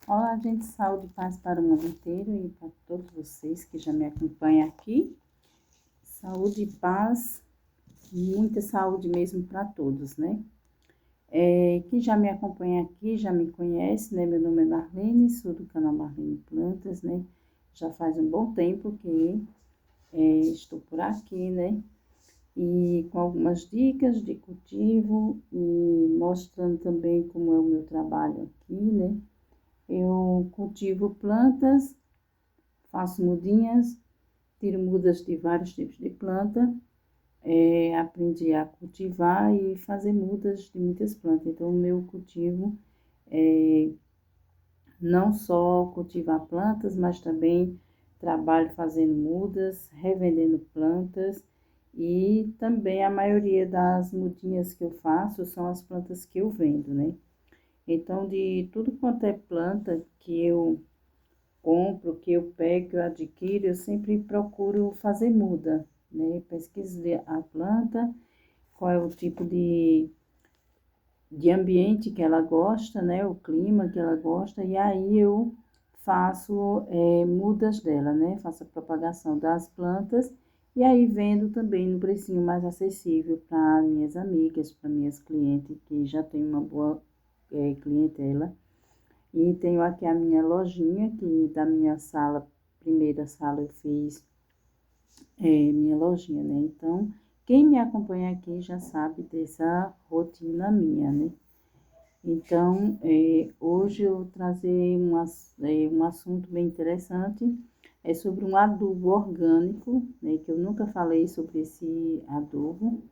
Olá, gente, saúde e paz para o mundo inteiro e para todos vocês que já me acompanham aqui. Saúde e paz, muita saúde mesmo para todos, né? Quem já me acompanha aqui já me conhece, né? Meu nome é Marlene, sou do canal Marlene Plantas, né? Já faz um bom tempo que estou por aqui, né? E com algumas dicas de cultivo e mostrando também como é o meu trabalho aqui, né? Eu cultivo plantas, faço mudinhas, tiro mudas de vários tipos de planta, aprendi a cultivar e fazer mudas de muitas plantas. Então, o meu cultivo é não só cultivar plantas, mas também trabalho fazendo mudas, revendendo plantas e também a maioria das mudinhas que eu faço são as plantas que eu vendo, né? Então, de tudo quanto é planta que eu compro, que eu pego, que eu adquiro, eu sempre procuro fazer muda, né? Pesquiso a planta, qual é o tipo de ambiente que ela gosta, né? O clima que ela gosta, e aí eu faço mudas dela, né? Faço a propagação das plantas e aí vendo também no precinho mais acessível para minhas amigas, para minhas clientes que já tem uma boa clientela. E tenho aqui a minha lojinha, que da minha sala, primeira sala eu fiz minha lojinha, né? Então, quem me acompanha aqui já sabe dessa rotina minha, né? Então, hoje eu vou trazer um assunto bem interessante, é sobre um adubo orgânico, né? Que eu nunca falei sobre esse adubo,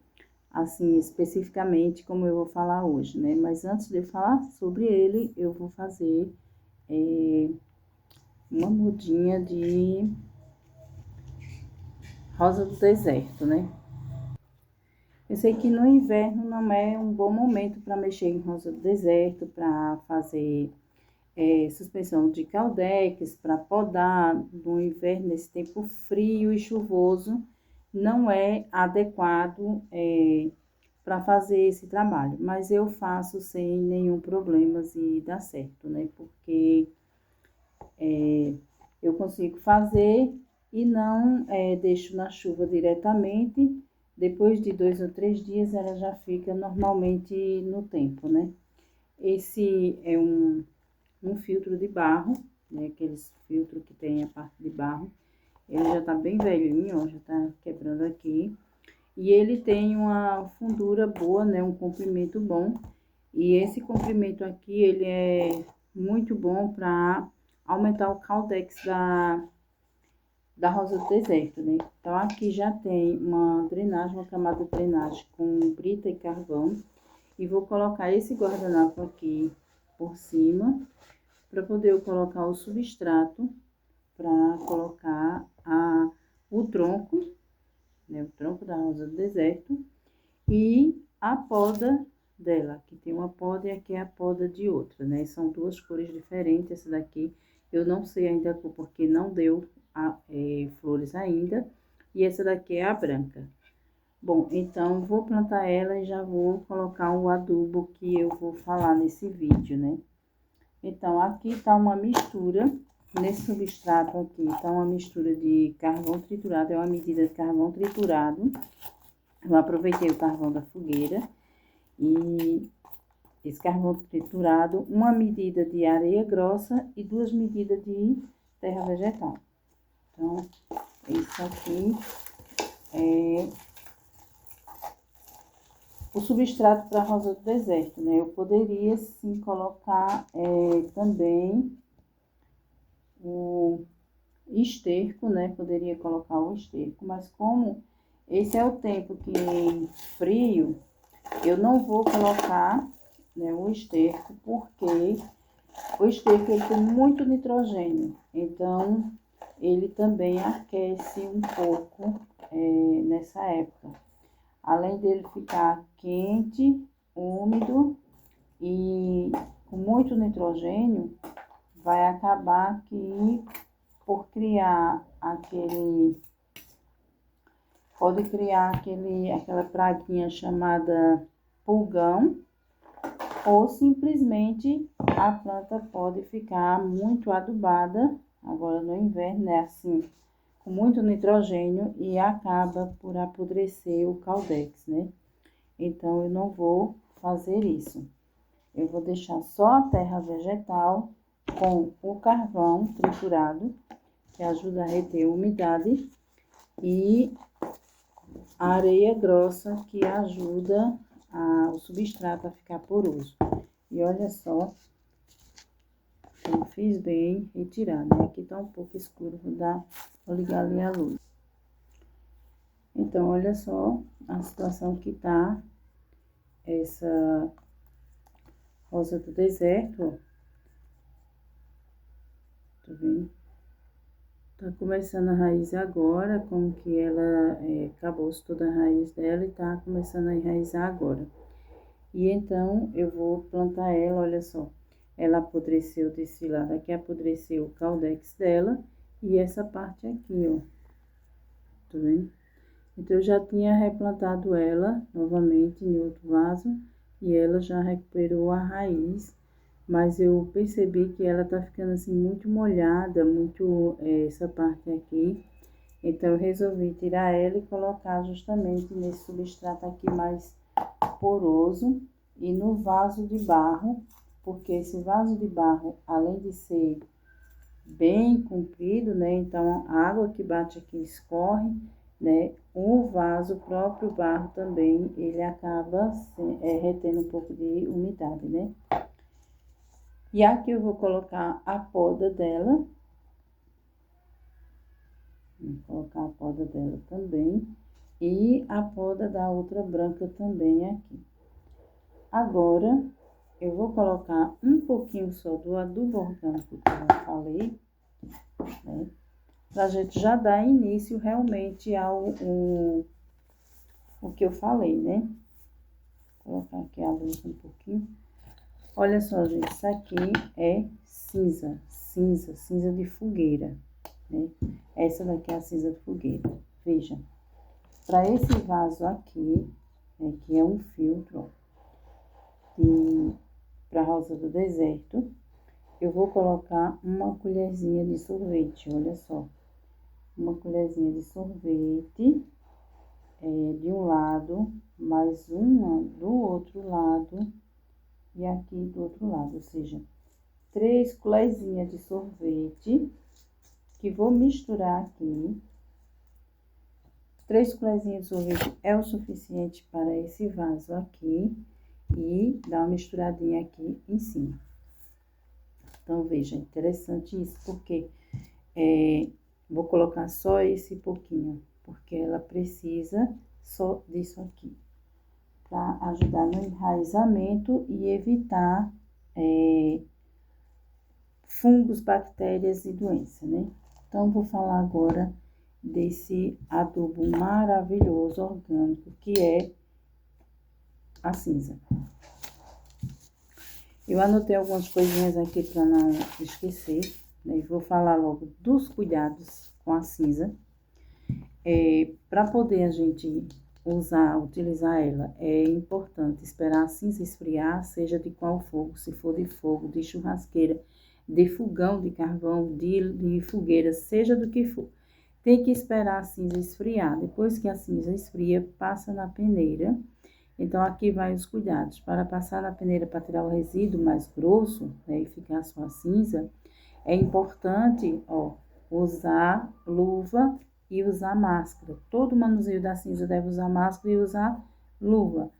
assim, especificamente como eu vou falar hoje, né? Mas antes de eu falar sobre ele, eu vou fazer uma mudinha de rosa do deserto, né? Eu sei que no inverno não é um bom momento para mexer em rosa do deserto, para fazer suspensão de caldex, para podar. No inverno, nesse tempo frio e chuvoso, não é adequado para fazer esse trabalho. Mas eu faço sem nenhum problema e dá certo, né? Porque eu consigo fazer e não deixo na chuva diretamente. Depois de 2 ou 3 dias, ela já fica normalmente no tempo, né? Esse é um filtro de barro, né? Aqueles filtros que tem a parte de barro. Ele já tá bem velhinho, ó, já tá quebrando aqui. E ele tem uma fundura boa, né? Um comprimento bom. E esse comprimento aqui, ele é muito bom para aumentar o caldex da rosa do deserto, né? Então, aqui já tem uma drenagem, uma camada de drenagem com brita e carvão. E vou colocar esse guardanapo aqui por cima, para poder eu colocar o substrato, para colocar o tronco, né? O tronco da rosa do deserto e a poda dela, que tem uma poda e aqui é a poda de outra, né? São duas cores diferentes, essa daqui eu não sei ainda a cor, porque não deu flores ainda, e essa daqui é a branca. Bom, então vou plantar ela e já vou colocar o adubo que eu vou falar nesse vídeo, né? Então, aqui tá uma mistura, nesse substrato aqui, tá uma mistura de carvão triturado, é uma medida de carvão triturado. Eu aproveitei o carvão da fogueira e esse carvão triturado, uma medida de areia grossa e 2 medidas de terra vegetal. Então, isso aqui é o substrato para a rosa do deserto, né? Eu poderia, sim, colocar também o esterco, né? Poderia colocar o esterco, mas como esse é o tempo que frio, eu não vou colocar, né, o esterco, porque o esterco ele tem muito nitrogênio, então ele também aquece um pouco nessa época. Além dele ficar quente, úmido e com muito nitrogênio, vai acabar que por criar aquela praguinha chamada pulgão, ou simplesmente a planta pode ficar muito adubada, agora no inverno, né, assim, com muito nitrogênio e acaba por apodrecer o caldex, né? Então, eu não vou fazer isso. Eu vou deixar só a terra vegetal com o carvão triturado, que ajuda a reter a umidade, e a areia grossa, que ajuda o substrato a ficar poroso. E olha só, eu fiz bem retirar, né? Aqui tá um pouco escuro, vou ligar ali a luz. Então, olha só a situação que tá essa rosa do deserto, ó. Tá vendo? Tá começando a raiz agora, como que ela acabou-se toda a raiz dela e tá começando a enraizar agora. E então, eu vou plantar ela, olha só. Ela apodreceu desse lado aqui, apodreceu o caldex dela e essa parte aqui, ó. Tá vendo? Então, eu já tinha replantado ela novamente em outro vaso e ela já recuperou a raiz, mas eu percebi que ela tá ficando assim muito molhada, muito essa parte aqui. Então, eu resolvi tirar ela e colocar justamente nesse substrato aqui mais poroso e no vaso de barro, porque esse vaso de barro, além de ser bem comprido, né? Então, a água que bate aqui escorre, né? O vaso, o próprio barro também, ele acaba retendo um pouco de umidade, né? E aqui eu vou colocar a poda dela. Vou colocar a poda dela também. E a poda da outra branca também aqui. Agora, eu vou colocar um pouquinho só do adubo orgânico que eu falei, né? Pra gente já dar início realmente o que eu falei, né? Vou colocar aqui a luz um pouquinho. Olha só, gente, isso aqui é cinza de fogueira, né? Essa daqui é a cinza de fogueira. Veja, para esse vaso aqui, que é um filtro, para rosa do deserto, eu vou colocar uma colherzinha de sorvete, olha só. Uma colherzinha de sorvete de um lado, mais uma do outro lado e aqui do outro lado, ou seja, 3 colherzinhas de sorvete que vou misturar aqui. 3 colherzinhas de sorvete é o suficiente para esse vaso aqui e dar uma misturadinha aqui em cima. Então, veja, interessante isso, porque vou colocar só esse pouquinho, porque ela precisa só disso aqui, para ajudar no enraizamento e evitar fungos, bactérias e doenças, né? Então, vou falar agora desse adubo maravilhoso orgânico, que é a cinza. Eu anotei algumas coisinhas aqui para não esquecer, né? Vou falar logo dos cuidados com a cinza. Para poder a gente utilizar ela, é importante esperar a cinza esfriar, seja de qual fogo, se for de fogo, de churrasqueira, de fogão, de carvão, de fogueira, seja do que for. Tem que esperar a cinza esfriar. Depois que a cinza esfria, passa na peneira. Então, aqui vai os cuidados. Para passar na peneira para tirar o resíduo mais grosso, né, e ficar só a cinza, é importante, ó, usar luva e usar máscara. Todo manuseio da cinza deve usar máscara e usar luva.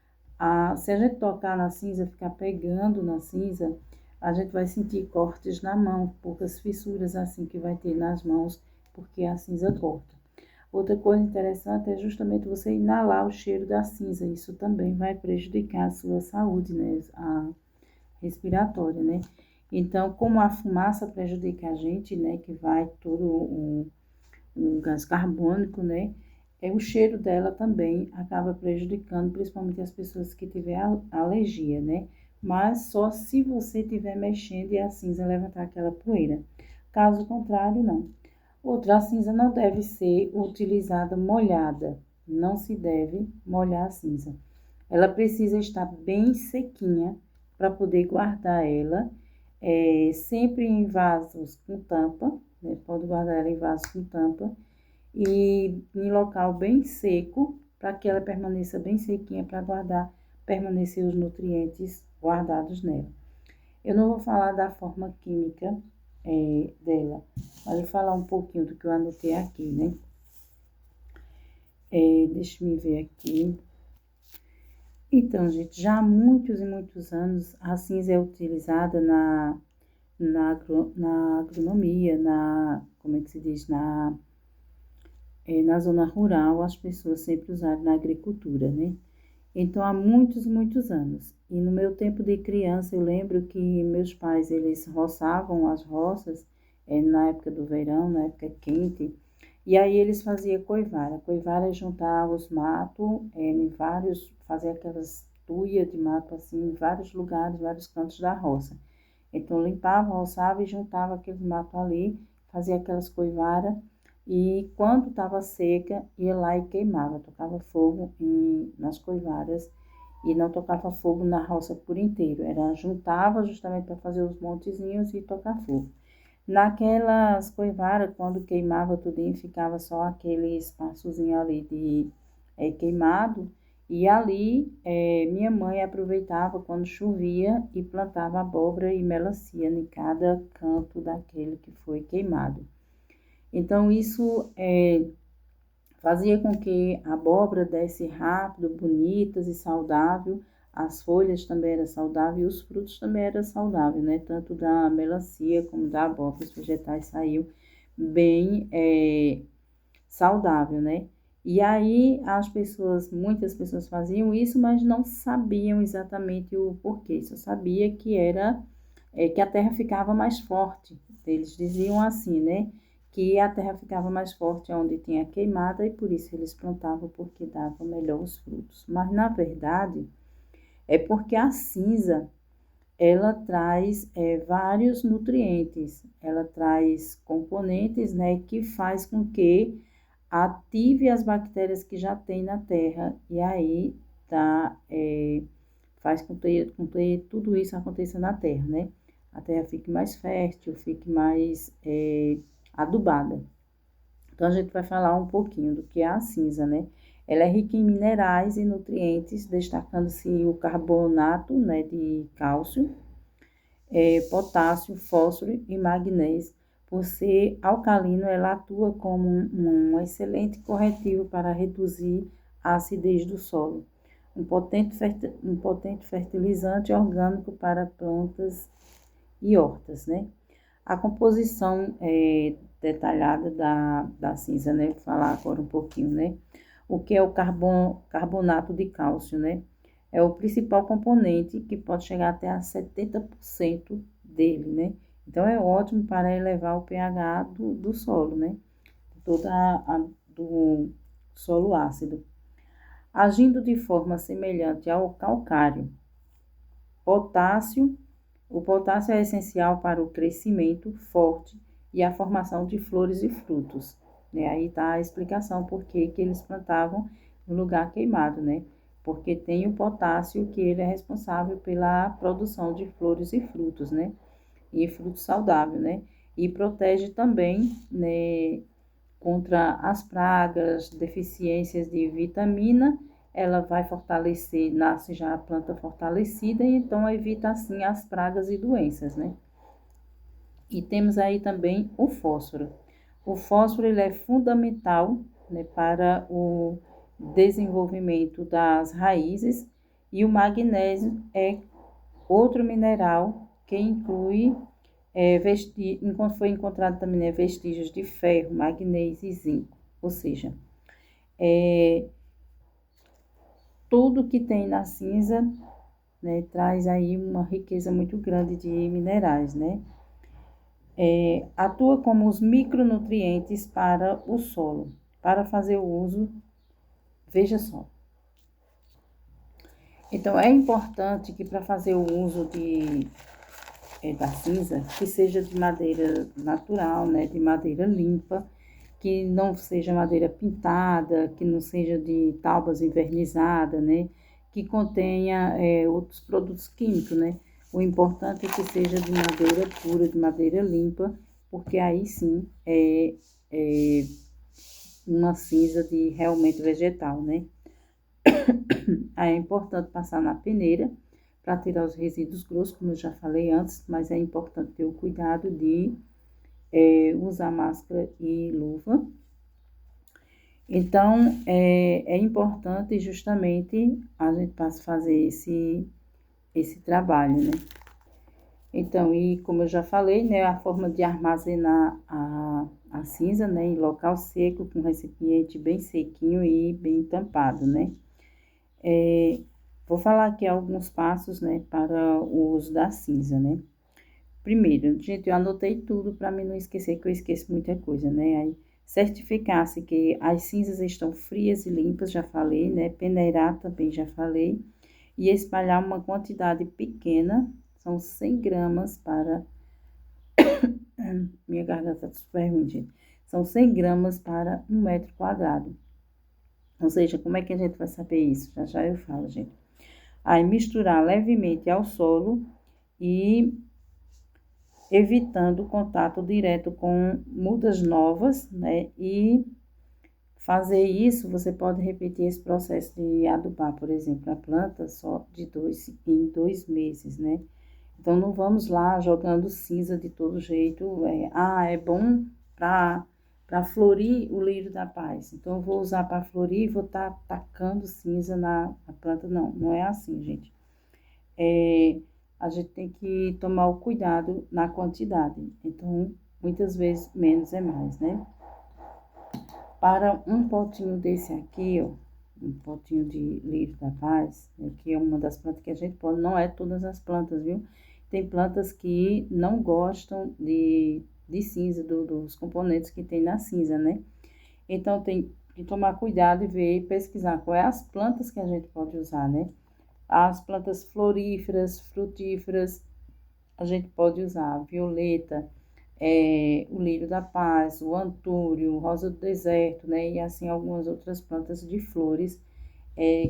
Se a gente tocar na cinza, ficar pegando na cinza, a gente vai sentir cortes na mão, poucas fissuras assim que vai ter nas mãos, porque a cinza corta. Outra coisa interessante é justamente você inalar o cheiro da cinza. Isso também vai prejudicar a sua saúde, né? A respiratória, né? Então, como a fumaça prejudica a gente, né? Que vai todo o gás carbônico, né? O cheiro dela também acaba prejudicando, principalmente as pessoas que tiverem alergia, né? Mas só se você estiver mexendo e a cinza levantar aquela poeira. Caso contrário, não. Outra, a cinza não deve ser utilizada molhada. Não se deve molhar a cinza. Ela precisa estar bem sequinha para poder guardar ela, sempre em vasos com tampa, né? Pode guardar ela em vasos com tampa e em local bem seco, para que ela permaneça bem sequinha, para guardar, permanecer os nutrientes guardados nela. Eu não vou falar da forma química dela, mas vou falar um pouquinho do que eu anotei aqui, né? Deixa eu ver aqui. Então, gente, já há muitos e muitos anos a cinza é utilizada na agronomia, como é que se diz, na zona rural, as pessoas sempre usaram na agricultura, né? Então, há muitos e muitos anos. E no meu tempo de criança, eu lembro que meus pais, eles roçavam as roças na época do verão, na época quente, e aí eles faziam coivara. Coivara é juntar os matos em vários, fazer aquelas tuias de mato assim, em vários lugares, vários cantos da roça. Então, limpava, roçava e juntava aqueles matos ali, fazia aquelas coivaras, e quando estava seca, ia lá e queimava, tocava fogo nas coivaras e não tocava fogo na roça por inteiro. Era juntava justamente para fazer os montezinhos e tocar fogo. Naquelas coivaras, quando queimava tudinho, ficava só aquele espaçozinho ali de queimado. E ali, minha mãe aproveitava quando chovia e plantava abóbora e melancia em cada canto daquele que foi queimado. Então, isso fazia com que a abóbora desse rápido, bonitas e saudável. As folhas também eram saudáveis e os frutos também eram saudáveis, né? Tanto da melancia como da abóbora, os vegetais saíam bem saudável, né? E aí muitas pessoas faziam isso, mas não sabiam exatamente o porquê. Só sabia que era que a terra ficava mais forte. Eles diziam assim, né? Que a terra ficava mais forte onde tinha queimada e por isso eles plantavam porque dava melhor os frutos. Mas na verdade é porque a cinza ela traz vários nutrientes, ela traz componentes, né, que faz com que ative as bactérias que já tem na terra e aí faz com que tudo isso aconteça na terra, né? A terra fique mais fértil, fique mais adubada. Então, a gente vai falar um pouquinho do que é a cinza, né? Ela é rica em minerais e nutrientes, destacando-se o carbonato, né, de cálcio, potássio, fósforo e magnésio. Por ser alcalino, ela atua como um excelente corretivo para reduzir a acidez do solo. Um potente fertilizante orgânico para plantas e hortas, né? A composição detalhada da cinza, né? Vou falar agora um pouquinho, né? O que é o carbonato de cálcio, né? É o principal componente que pode chegar até a 70% dele, né? Então, é ótimo para elevar o pH do solo, né? Do solo ácido. Agindo de forma semelhante ao calcário. O potássio é essencial para o crescimento forte e a formação de flores e frutos. Né? Aí está a explicação por que eles plantavam no lugar queimado, né? Porque tem o potássio que ele é responsável pela produção de flores e frutos, né? E frutos saudáveis, né? E protege também, né, contra as pragas, deficiências de vitamina. Ela vai fortalecer, nasce já a planta fortalecida, e então evita assim as pragas e doenças, né? E temos aí também o fósforo. O fósforo ele é fundamental, né, para o desenvolvimento das raízes, e o magnésio é outro mineral que inclui foi encontrado também, né, vestígios de ferro, magnésio e zinco, ou seja, tudo que tem na cinza, né, traz aí uma riqueza muito grande de minerais, né? Atua como os micronutrientes para o solo, para fazer o uso, veja só. Então, é importante que para fazer o uso da cinza, que seja de madeira natural, né, de madeira limpa, que não seja madeira pintada, que não seja de tábuas envernizadas, né, que contenha outros produtos químicos, né? O importante é que seja de madeira pura, de madeira limpa, porque aí sim é uma cinza de realmente vegetal, né? Aí é importante passar na peneira para tirar os resíduos grossos, como eu já falei antes, mas é importante ter o cuidado de usar máscara e luva. Então, é importante justamente a gente fazer esse trabalho, né? Então, e como eu já falei, né, a forma de armazenar a cinza, né, em local seco, com recipiente bem sequinho e bem tampado, né? Vou falar aqui alguns passos, né, para o uso da cinza, né? Primeiro, gente, eu anotei tudo para mim não esquecer, que eu esqueço muita coisa, né? Aí, certificar-se que as cinzas estão frias e limpas, já falei, né? Peneirar também já falei. E espalhar uma quantidade pequena, são 100 gramas para... Minha garganta tá super ruim, gente. São 100 gramas para 1 metro quadrado. Ou seja, como é que a gente vai saber isso? Já já eu falo, gente. Aí, misturar levemente ao solo e evitando contato direto com mudas novas, né? E fazer isso, você pode repetir esse processo de adubar, por exemplo, a planta só em 2 meses, né? Então, não vamos lá jogando cinza de todo jeito. É bom para florir o lírio da paz. Então, eu vou usar para florir e vou estar tacando cinza na planta. Não, não é assim, gente. A gente tem que tomar o cuidado na quantidade. Então, muitas vezes, menos é mais, né? Para um potinho desse aqui, ó, um potinho de lírio da paz, né, que é uma das plantas que a gente pode, não é todas as plantas, viu? Tem plantas que não gostam de cinza, dos componentes que tem na cinza, né? Então, tem que tomar cuidado e ver, pesquisar quais as plantas que a gente pode usar, né? As plantas floríferas, frutíferas, a gente pode usar a violeta, o lírio da paz, o antúrio, rosa do deserto, né? E assim algumas outras plantas de flores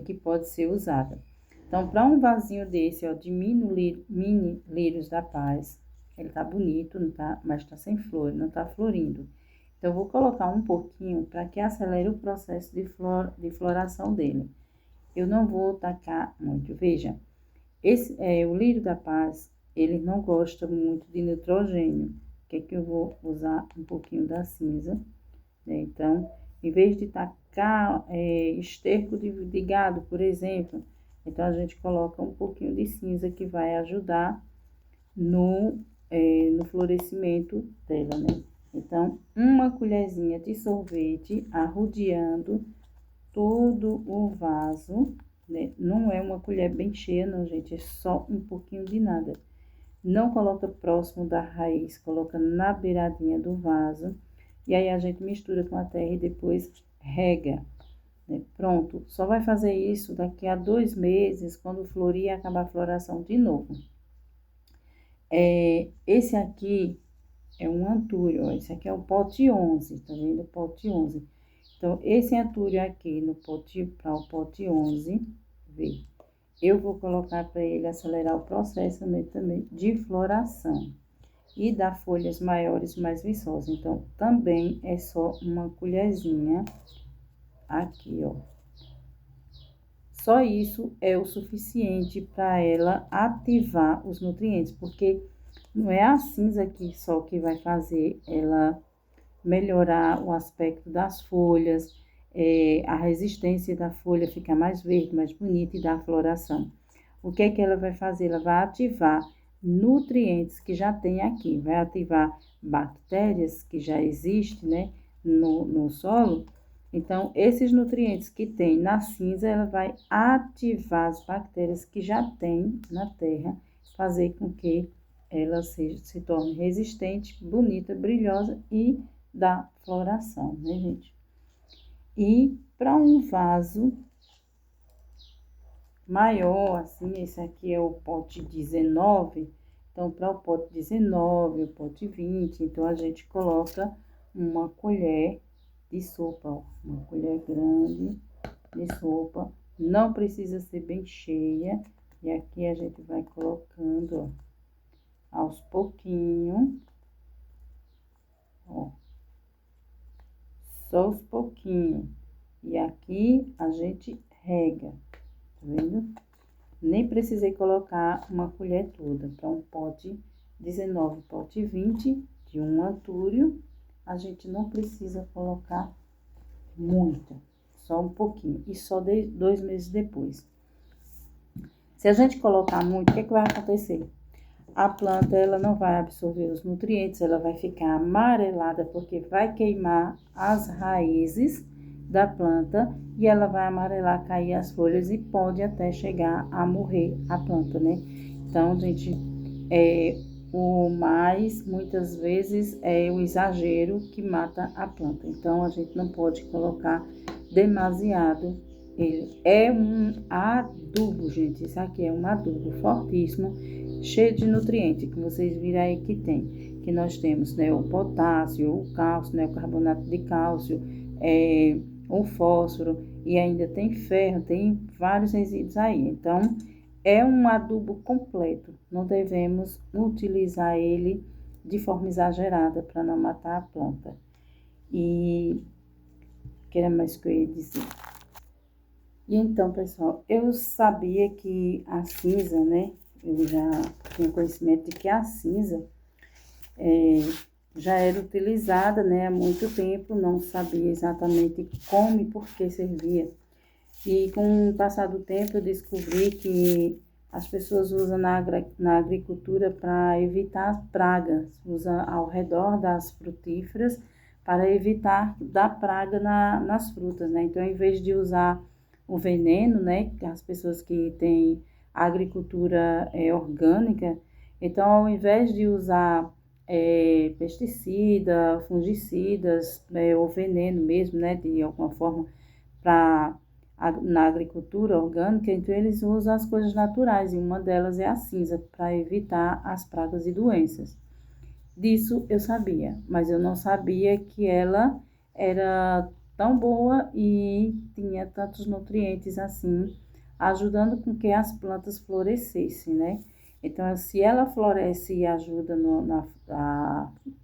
que pode ser usada. Então, para um vasinho desse, ó, de mini lírios da paz, ele tá bonito, não tá, mas tá sem flor, não tá florindo. Então, eu vou colocar um pouquinho para que acelere o processo de floração dele. Eu não vou tacar muito, veja. O lírio da paz, ele não gosta muito de nitrogênio. O que é que eu vou usar? Um pouquinho da cinza, né? Então, em vez de tacar esterco de gado, por exemplo, então a gente coloca um pouquinho de cinza que vai ajudar no florescimento dela, né? Então, uma colherzinha de sorvete arrodeando todo o vaso, né? Não é uma colher bem cheia, não, gente, é só um pouquinho de nada. Não coloca próximo da raiz, coloca na beiradinha do vaso. E aí a gente mistura com a terra e depois rega, né? Pronto, só vai fazer isso daqui a 2 meses, quando florir e acabar a floração de novo. Esse aqui é um antúrio, ó, esse aqui é o pote 11, tá vendo? O pote 11. Então, esse antúrio aqui no pote, para o pote 11, vê. Eu vou colocar para ele acelerar o processo também de floração e dar folhas maiores, mais viçosas. Então, também é só uma colherzinha aqui, ó. Só isso é o suficiente para ela ativar os nutrientes, porque não é a cinza aqui só que vai fazer ela melhorar o aspecto das folhas, a resistência da folha fica mais verde, mais bonita e da floração. O que é que ela vai fazer? Ela vai ativar nutrientes que já tem aqui, vai ativar bactérias que já existem, né, no solo. Então, esses nutrientes que tem na cinza, ela vai ativar as bactérias que já tem na terra, fazer com que ela se torne resistente, bonita, brilhosa e da floração, né, gente? E para um vaso maior, assim, esse aqui é o pote 19, então, para o pote 19, o pote 20, então, a gente coloca uma colher de sopa, ó, uma colher grande de sopa Não precisa ser bem cheia. E aqui a gente vai colocando, ó, aos pouquinhos, ó, só aos pouquinhos. E aqui a gente rega, tá vendo? Nem precisei colocar uma colher toda. Para um pote 19, pote 20 de um antúrio, a gente não precisa colocar muito, só um pouquinho. E só 2 meses depois. Se a gente colocar muito, o que vai acontecer? A planta, ela não vai absorver os nutrientes, ela vai ficar amarelada, porque vai queimar as raízes da planta e ela vai amarelar, cair as folhas e pode até chegar a morrer a planta, né? Então, gente, muitas vezes, é o exagero que mata a planta. Então, a gente não pode colocar demasiado. Ele é um adubo, gente. Isso aqui é um adubo fortíssimo, cheio de nutrientes, que vocês viram aí que tem. Que nós temos, né, o potássio, o cálcio, né, o carbonato de cálcio, o fósforo, e ainda tem ferro, tem vários resíduos aí. Então, é um adubo completo. Não devemos utilizar ele de forma exagerada para não matar a planta. E o que era mais que eu ia dizer? E então, pessoal, eu sabia que a cinza, né? Eu já tinha conhecimento de que a cinza já era utilizada, né, há muito tempo, não sabia exatamente como e por que servia. E com o passar do tempo eu descobri que as pessoas usam na agricultura para evitar pragas, usa ao redor das frutíferas para evitar da praga nas frutas, né? Então, em vez de usar o veneno, né, as pessoas que têm agricultura orgânica, então, ao invés de usar pesticida, fungicidas, ou veneno mesmo, né, de alguma forma, na agricultura orgânica, então eles usam as coisas naturais, e uma delas é a cinza, para evitar as pragas e doenças. Disso eu sabia, mas eu não sabia que ela era tão boa e tinha tantos nutrientes assim, ajudando com que as plantas florescessem, né? Então, se ela floresce e ajuda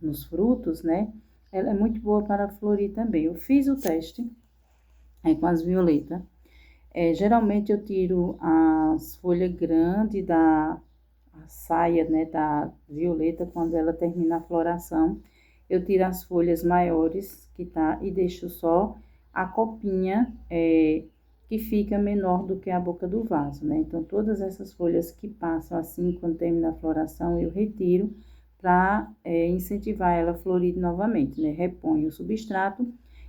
nos frutos, né? Ela é muito boa para florir também. Eu fiz o teste com as violetas. Geralmente eu tiro as folhas grandes a saia, né, da violeta, quando ela termina a floração. Eu tiro as folhas maiores que tá e deixo só a copinha que fica menor do que a boca do vaso, né? Então, todas essas folhas que passam assim, quando termina a floração, eu retiro para incentivar ela a florir novamente, né? Reponho o substrato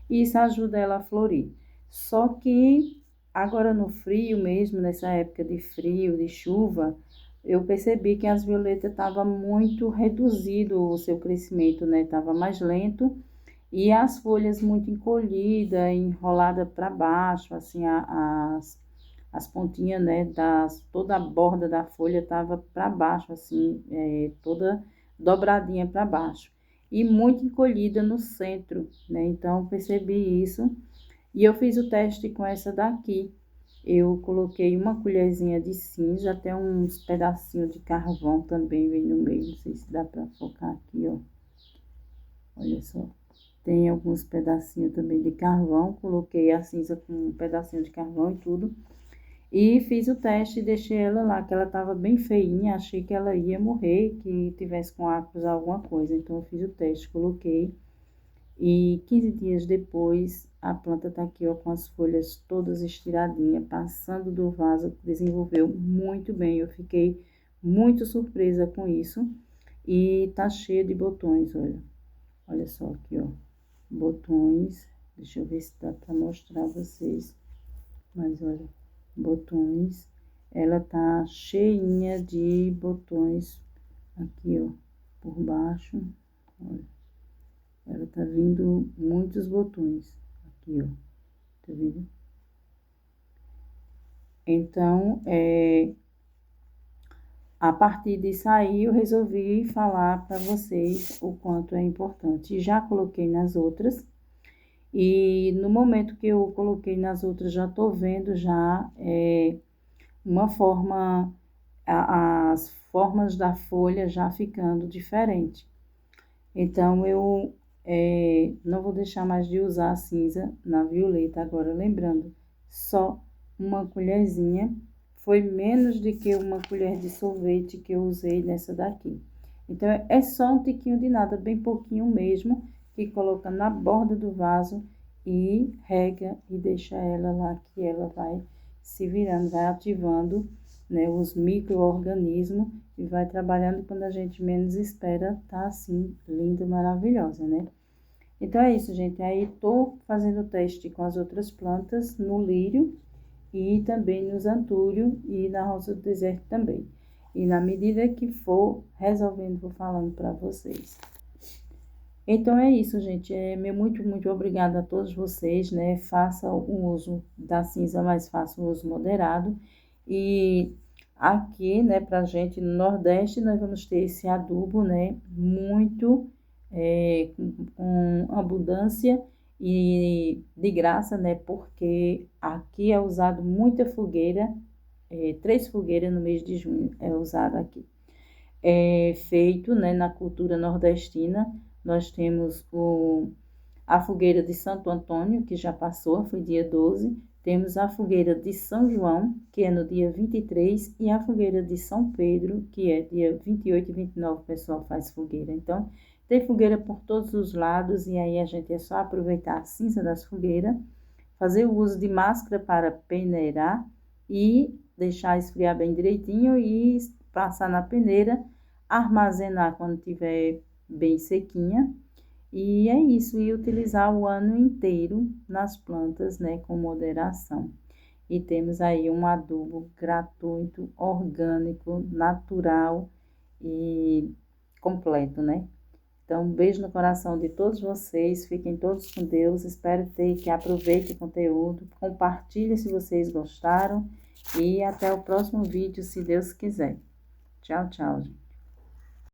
e isso ajuda ela a florir. Só que agora no frio mesmo, nessa época de frio, de chuva, eu percebi que as violetas estavam muito reduzido o seu crescimento, né? Estava mais lento e as folhas muito encolhidas, enroladas para baixo, assim, as pontinhas, né? Toda a borda da folha estava para baixo, assim, toda dobradinha para baixo. E muito encolhida no centro, né? Então, percebi isso. E eu fiz o teste com essa daqui. Eu coloquei uma colherzinha de cinza, até uns pedacinhos de carvão também vem no meio. Não sei se dá pra focar aqui, ó. Olha só. Tem alguns pedacinhos também de carvão. Coloquei a cinza com um pedacinho de carvão e tudo. E fiz o teste e deixei ela lá, que ela tava bem feinha. Achei que ela ia morrer, que tivesse com acros alguma coisa. Então, eu fiz o teste, coloquei. E 15 dias depois, a planta tá aqui, ó, com as folhas todas estiradinhas, passando do vaso, desenvolveu muito bem. Eu fiquei muito surpresa com isso. E tá cheia de botões, olha. Olha só aqui, ó. Botões. Deixa eu ver se dá pra mostrar a vocês. Mas olha, botões. Ela tá cheinha de botões aqui, ó, por baixo. Olha. Ela tá vindo muitos botões aqui, ó, tá vendo? Então, a partir disso aí, eu resolvi falar para vocês o quanto é importante. Já coloquei nas outras E no momento que eu coloquei nas outras, já tô vendo já uma forma, as formas da folha já ficando diferente. Então, eu não vou deixar mais de usar a cinza na violeta. Agora, lembrando, só uma colherzinha, foi menos do que uma colher de sorvete que eu usei nessa daqui. Então, é só um tiquinho de nada, bem pouquinho mesmo, que coloca na borda do vaso e rega e deixa ela lá, que ela vai se virando, vai ativando, né, os micro-organismos e vai trabalhando quando a gente menos espera, tá assim, linda, maravilhosa, né? Então é isso, gente. Aí tô fazendo o teste com as outras plantas, no lírio e também no zantúrio e na rosa do deserto também. E na medida que for resolvendo, vou falando para vocês. Então é isso, gente. Meu muito obrigada a todos vocês, né? Faça o uso da cinza, mas faça o uso moderado. E aqui, né, pra gente no Nordeste, nós vamos ter esse adubo, né? Muito com abundância e de graça, né? Porque aqui é usado muita fogueira, 3 fogueiras no mês de junho é usado aqui. É feito, né, na cultura nordestina. Nós temos a fogueira de Santo Antônio, que já passou, foi dia 12. Temos a fogueira de São João, que é no dia 23, e a fogueira de São Pedro, que é dia 28 e 29, o pessoal faz fogueira. Então, tem fogueira por todos os lados, e aí a gente é só aproveitar a cinza das fogueiras, fazer o uso de máscara para peneirar e deixar esfriar bem direitinho e passar na peneira, armazenar quando tiver bem sequinha. E é isso, e utilizar o ano inteiro nas plantas, né, com moderação. E temos aí um adubo gratuito, orgânico, natural e completo, né? Então, um beijo no coração de todos vocês, fiquem todos com Deus, espero que aproveitem o conteúdo, compartilhem se vocês gostaram e até o próximo vídeo, se Deus quiser. Tchau, tchau.